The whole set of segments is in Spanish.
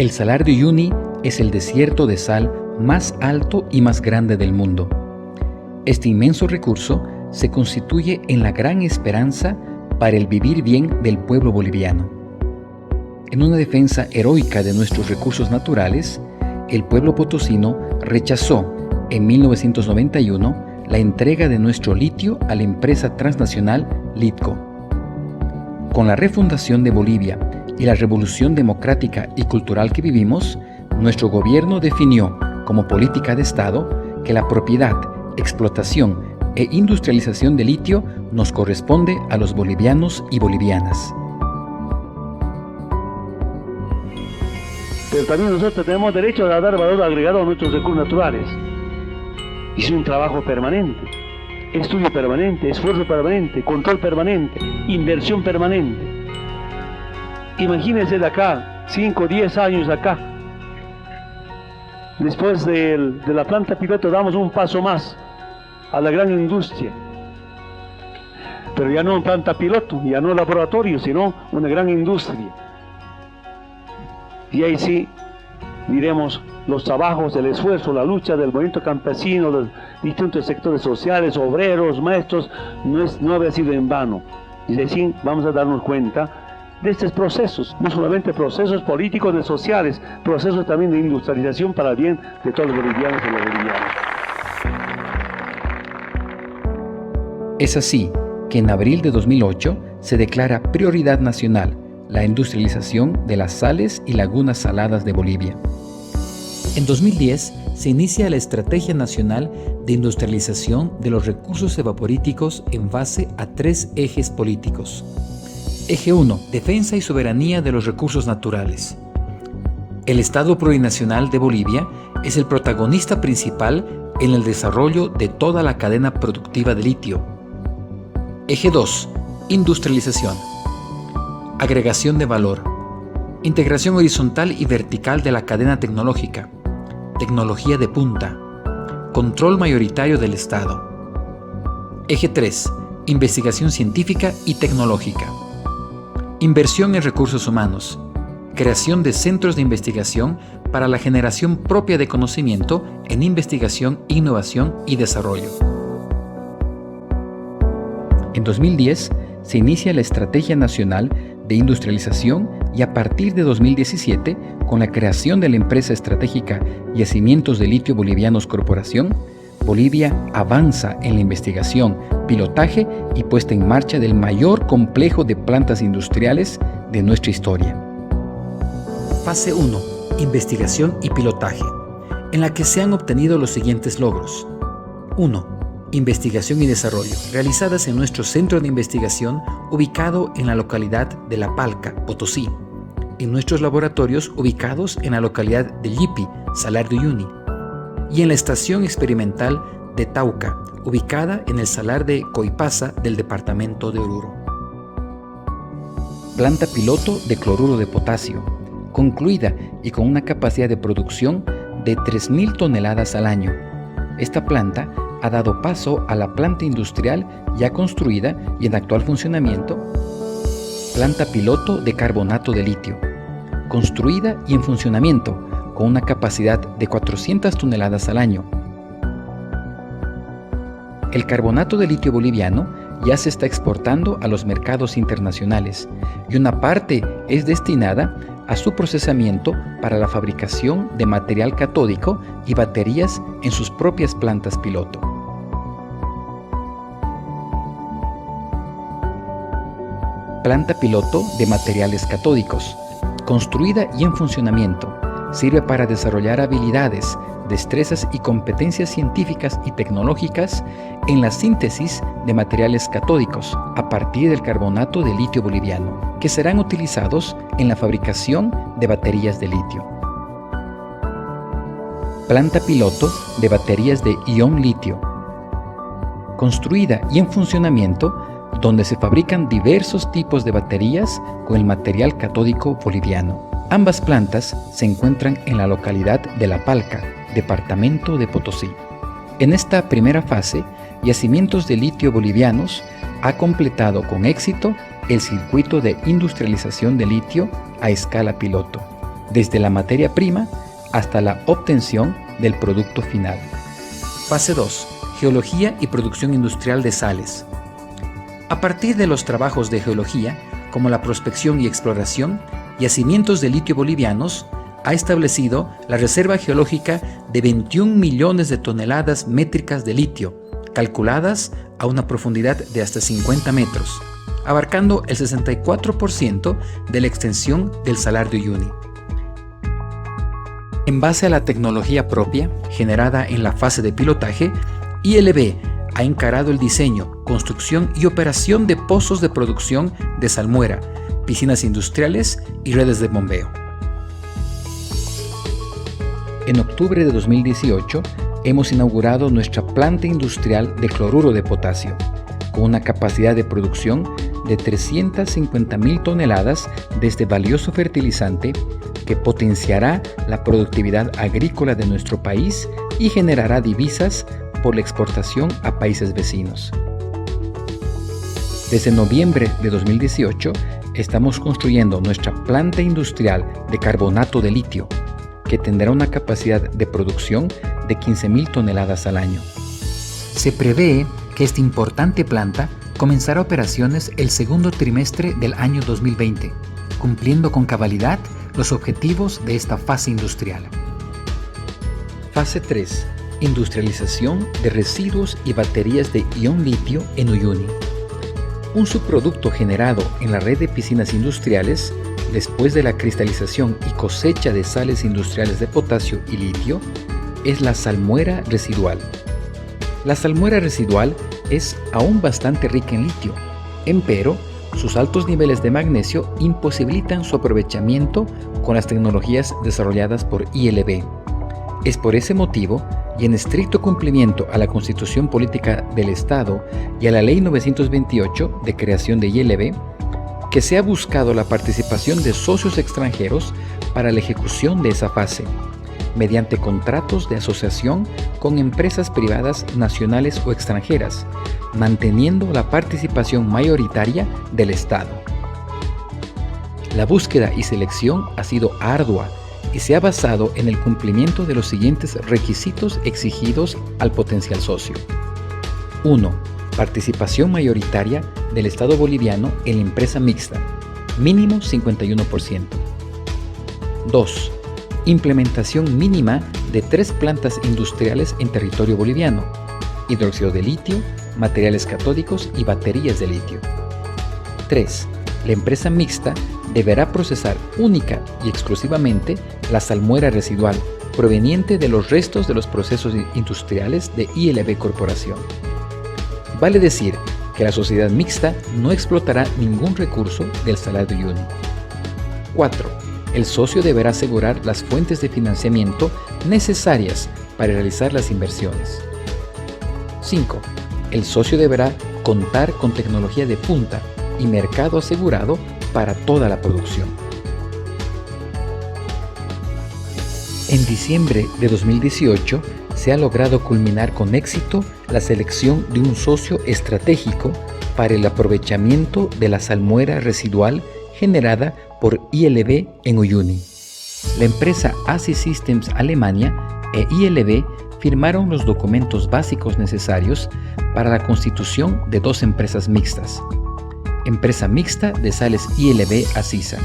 El Salar de Uyuni es el desierto de sal más alto y más grande del mundo. Este inmenso recurso se constituye en la gran esperanza para el vivir bien del pueblo boliviano. En una defensa heroica de nuestros recursos naturales, el pueblo potosino rechazó en 1991 la entrega de nuestro litio a la empresa transnacional Litco. Con la refundación de Bolivia y la revolución democrática y cultural que vivimos, nuestro gobierno definió como política de Estado que la propiedad, explotación e industrialización de litio nos corresponde a los bolivianos y bolivianas. Pero también nosotros tenemos derecho a dar valor agregado a nuestros recursos naturales. Es un trabajo permanente, estudio permanente, esfuerzo permanente, control permanente, inversión permanente. Imagínense de acá, 5 o 10 años acá. Después de la planta piloto damos un paso más a la gran industria. Pero ya no planta piloto, ya no laboratorio, sino una gran industria. Y ahí sí, diremos, los trabajos, el esfuerzo, la lucha del movimiento campesino, de los distintos sectores sociales, obreros, maestros, no había sido en vano. Y así vamos a darnos cuenta de estos procesos, no solamente procesos políticos y sociales, procesos también de industrialización para el bien de todos los bolivianos y las bolivianas. Es así que en abril de 2008 se declara prioridad nacional la industrialización de las sales y lagunas saladas de Bolivia. En 2010 se inicia la Estrategia Nacional de Industrialización de los Recursos Evaporíticos en base a 3 ejes políticos. Eje 1. Defensa y soberanía de los recursos naturales. El Estado plurinacional de Bolivia es el protagonista principal en el desarrollo de toda la cadena productiva de litio. Eje 2. Industrialización. Agregación de valor. Integración horizontal y vertical de la cadena tecnológica. Tecnología de punta. Control mayoritario del Estado. Eje 3. Investigación científica y tecnológica. Inversión en recursos humanos. Creación de centros de investigación para la generación propia de conocimiento en investigación, innovación y desarrollo. En 2010 se inicia la Estrategia Nacional de Industrialización y a partir de 2017, con la creación de la empresa estratégica Yacimientos de Litio Bolivianos Corporación, Bolivia avanza en la investigación, pilotaje y puesta en marcha del mayor complejo de plantas industriales de nuestra historia. Fase 1. Investigación y pilotaje, en la que se han obtenido los siguientes logros. 1. Investigación y desarrollo, realizadas en nuestro centro de investigación ubicado en la localidad de La Palca, Potosí, en nuestros laboratorios ubicados en la localidad de Llipi, Salar de Uyuni, y en la estación experimental de Tauca, ubicada en el Salar de Coipasa del departamento de Oruro. Planta piloto de cloruro de potasio, concluida y con una capacidad de producción de 3.000 toneladas al año. Esta planta ha dado paso a la planta industrial ya construida y en actual funcionamiento, planta piloto de carbonato de litio, construida y en funcionamiento con una capacidad de 400 toneladas al año. El carbonato de litio boliviano ya se está exportando a los mercados internacionales y una parte es destinada a su procesamiento para la fabricación de material catódico y baterías en sus propias plantas piloto. Planta piloto de materiales catódicos, construida y en funcionamiento, sirve para desarrollar habilidades, destrezas y competencias científicas y tecnológicas en la síntesis de materiales catódicos a partir del carbonato de litio boliviano, que serán utilizados en la fabricación de baterías de litio. Planta piloto de baterías de ion litio, construida y en funcionamiento, donde se fabrican diversos tipos de baterías con el material catódico boliviano. Ambas plantas se encuentran en la localidad de La Palca, departamento de Potosí. En esta primera fase, Yacimientos de Litio Bolivianos ha completado con éxito el circuito de industrialización de litio a escala piloto. desde la materia prima hasta la obtención del producto final. Fase 2. Geología y producción industrial de sales. A partir de los trabajos de geología, como la prospección y exploración, Yacimientos de Litio Bolivianos ha establecido la reserva geológica de 21 millones de toneladas métricas de litio, calculadas a una profundidad de hasta 50 metros, abarcando el 64% de la extensión del Salar de Uyuni. En base a la tecnología propia, generada en la fase de pilotaje, ILB ha encarado el diseño, construcción y operación de pozos de producción de salmuera, piscinas industriales y redes de bombeo. En octubre de 2018, hemos inaugurado nuestra planta industrial de cloruro de potasio, con una capacidad de producción de 350.000 toneladas de este valioso fertilizante que potenciará la productividad agrícola de nuestro país y generará divisas por la exportación a países vecinos. Desde noviembre de 2018, estamos construyendo nuestra planta industrial de carbonato de litio, que tendrá una capacidad de producción de 15.000 toneladas al año. Se prevé que esta importante planta comenzará operaciones el segundo trimestre del año 2020, cumpliendo con cabalidad los objetivos de esta fase industrial. Fase 3. Industrialización de residuos y baterías de ion litio en Uyuni. Un subproducto generado en la red de piscinas industriales después de la cristalización y cosecha de sales industriales de potasio y litio es la salmuera residual. La salmuera residual es aún bastante rica en litio, empero sus altos niveles de magnesio imposibilitan su aprovechamiento con las tecnologías desarrolladas por ILB. Es por ese motivo, y en estricto cumplimiento a la Constitución Política del Estado y a la Ley 928 de creación de ILB, que se ha buscado la participación de socios extranjeros para la ejecución de esa fase, mediante contratos de asociación con empresas privadas nacionales o extranjeras, manteniendo la participación mayoritaria del Estado. La búsqueda y selección ha sido ardua y se ha basado en el cumplimiento de los siguientes requisitos exigidos al potencial socio. 1. Participación mayoritaria del Estado boliviano en la empresa mixta, mínimo 51%. 2. Implementación mínima de 3 plantas industriales en territorio boliviano, hidróxido de litio, materiales catódicos y baterías de litio. 3. La empresa mixta deberá procesar única y exclusivamente la salmuera residual proveniente de los restos de los procesos industriales de ILB Corporación. Vale decir que la sociedad mixta no explotará ningún recurso del Salar de Uyuni. 4. El socio deberá asegurar las fuentes de financiamiento necesarias para realizar las inversiones. 5. El socio deberá contar con tecnología de punta y mercado asegurado para toda la producción. En diciembre de 2018 se ha logrado culminar con éxito la selección de un socio estratégico para el aprovechamiento de la salmuera residual generada por ILB en Uyuni. La empresa ASI Systems Alemania e ILB firmaron los documentos básicos necesarios para la constitución de 2 empresas mixtas. Empresa mixta de sales ILB Asisa,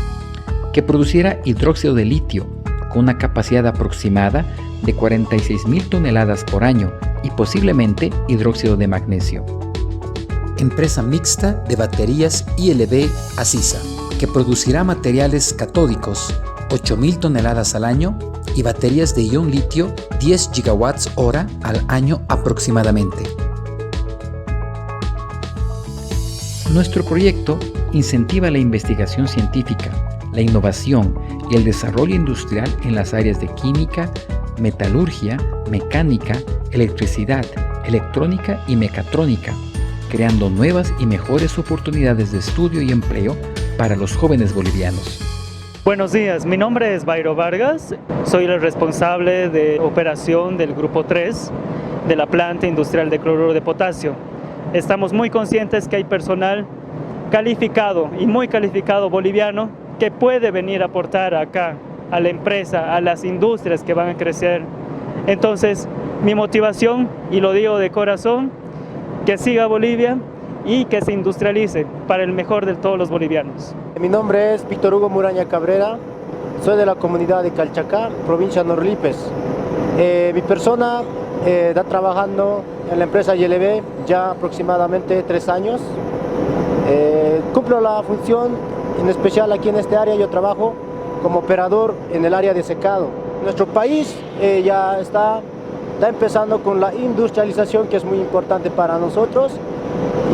que produciera hidróxido de litio con una capacidad aproximada de 46.000 toneladas por año y posiblemente hidróxido de magnesio. Empresa mixta de baterías ILB Asisa, que producirá materiales catódicos 8.000 toneladas al año y baterías de ion litio 10 gigawatts hora al año aproximadamente. Nuestro proyecto incentiva la investigación científica, la innovación y el desarrollo industrial en las áreas de química, metalurgia, mecánica, electricidad, electrónica y mecatrónica, creando nuevas y mejores oportunidades de estudio y empleo para los jóvenes bolivianos. Buenos días, mi nombre es Bayro Vargas, soy el responsable de operación del Grupo 3 de la planta industrial de cloruro de potasio. Estamos muy conscientes que hay personal calificado y muy calificado boliviano que puede venir a aportar acá a la empresa, a las industrias que van a crecer. Entonces, mi motivación, y lo digo de corazón, que siga Bolivia y que se industrialice para el mejor de todos los bolivianos. Mi nombre es Víctor Hugo Muraña Cabrera, soy de la comunidad de Calchacá, provincia de Norlipes. Mi persona está trabajando en la empresa YLB ya aproximadamente 3 años. Cumplo la función, en especial aquí en este área yo trabajo como operador en el área de secado. Nuestro país ya está empezando con la industrialización, que es muy importante para nosotros,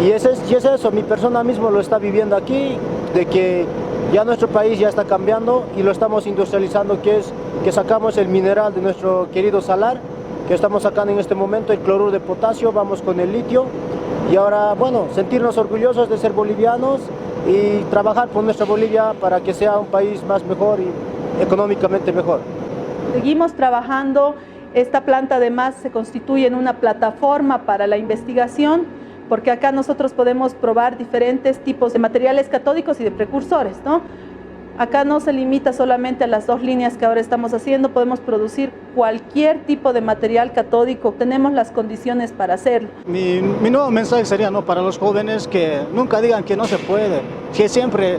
y es eso, mi persona mismo lo está viviendo aquí, de que ya nuestro país ya está cambiando y lo estamos industrializando, que sacamos el mineral de nuestro querido salar, que estamos sacando en este momento, el cloruro de potasio, vamos con el litio, y ahora, bueno, sentirnos orgullosos de ser bolivianos y trabajar por nuestra Bolivia para que sea un país más mejor y económicamente mejor. Seguimos trabajando. Esta planta además se constituye en una plataforma para la investigación, porque acá nosotros podemos probar diferentes tipos de materiales catódicos y de precursores, ¿no? Acá no se limita solamente a las 2 líneas que ahora estamos haciendo, podemos producir cualquier tipo de material catódico, tenemos las condiciones para hacerlo. Mi nuevo mensaje sería, ¿no?, para los jóvenes, que nunca digan que no se puede, que siempre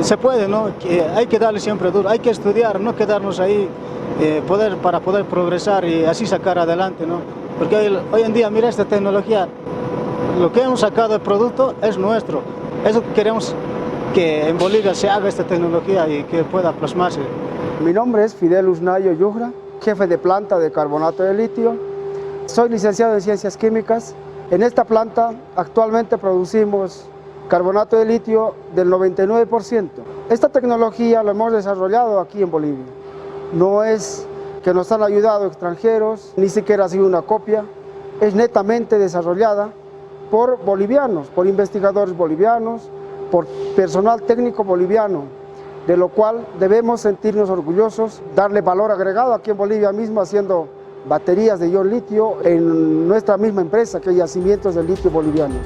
se puede, ¿no?, que hay que darle siempre duro, hay que estudiar, no quedarnos ahí, para poder progresar y así sacar adelante, ¿no? Porque hoy en día, mira esta tecnología, lo que hemos sacado de producto es nuestro, eso queremos que en Bolivia se haga esta tecnología y que pueda plasmarse. Mi nombre es Fidel Usnayo Yujra, jefe de planta de carbonato de litio. Soy licenciado en Ciencias Químicas. En esta planta actualmente producimos carbonato de litio del 99%. Esta tecnología la hemos desarrollado aquí en Bolivia. No es que nos han ayudado extranjeros, ni siquiera ha sido una copia. Es netamente desarrollada por bolivianos, por investigadores bolivianos, por personal técnico boliviano, de lo cual debemos sentirnos orgullosos, darle valor agregado aquí en Bolivia mismo, haciendo baterías de ion litio en nuestra misma empresa, que hay yacimientos de litio bolivianos.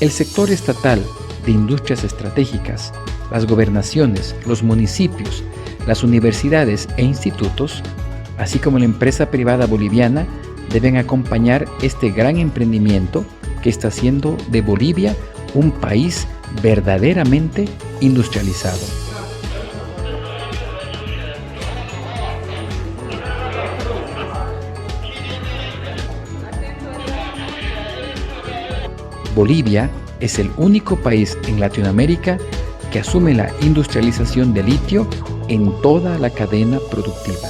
El sector estatal de industrias estratégicas, las gobernaciones, los municipios, las universidades e institutos, así como la empresa privada boliviana, deben acompañar este gran emprendimiento que está haciendo de Bolivia un país verdaderamente industrializado. Bolivia es el único país en Latinoamérica que asume la industrialización de litio en toda la cadena productiva.